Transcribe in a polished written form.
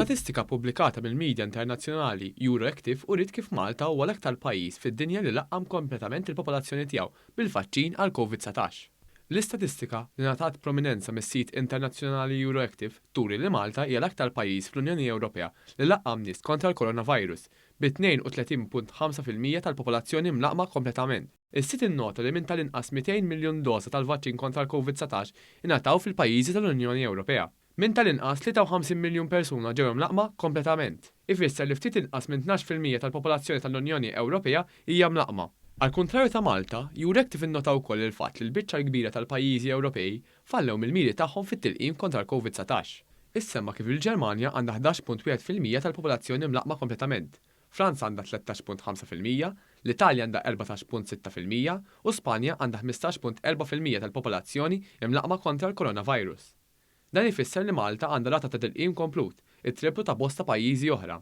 Statistika pubblikata mill-Midja Internazzjonali Euroactiv uriet kif Malta huwa l-aktar pajjiż fid-dinja li laqqam kompletament il-popolazzjoni tiegħu bil-vaċċin għal COVID-19. L-istatistika li ngħatat prominenza mis-sit internazzjonali Euroactiv turi li Malta hija l-aktar pajjiż fl-Unjoni Ewropea li laqqam nies kontra l-coronavirus b'32.5% tal-popolazzjoni mlaqma kompletament. Is-sit innota li minn tal-inqas 200 miljun doza tal-vaċċin kontra l-COVID-19 ingħataw fil-pajjiżi tal-Unjoni Ewropea. Minn tal-inqas 53 miljun persuna ġew mlaqma kompletament. Ifisser li ftit inqas minn 12% tal-popolazzjoni tal-Unjoni Ewropea hija mlaqma. Al kontrarju ta' Malta, Euroactiv innota wkoll il-fatt li l-biċċa l-kbira tal-pajjiżi Ewropej fallew mill-miri tagħhom fit-tilqim kontra l-COVID-19. Issemma kif il-Ġermanja għandha 11.1% tal-popolazzjoni mlaqma kompletament. Franza għandha 13.5%, l-Italja għandha 14.6% u Spanja għandha 15.4% tal-popolazzjoni imlaqma kontra l-coronavirus. Dan ifisser li Malta għandha rata ta' tilqim komplut, it-triplu ta' bosta pajjiżi oħra.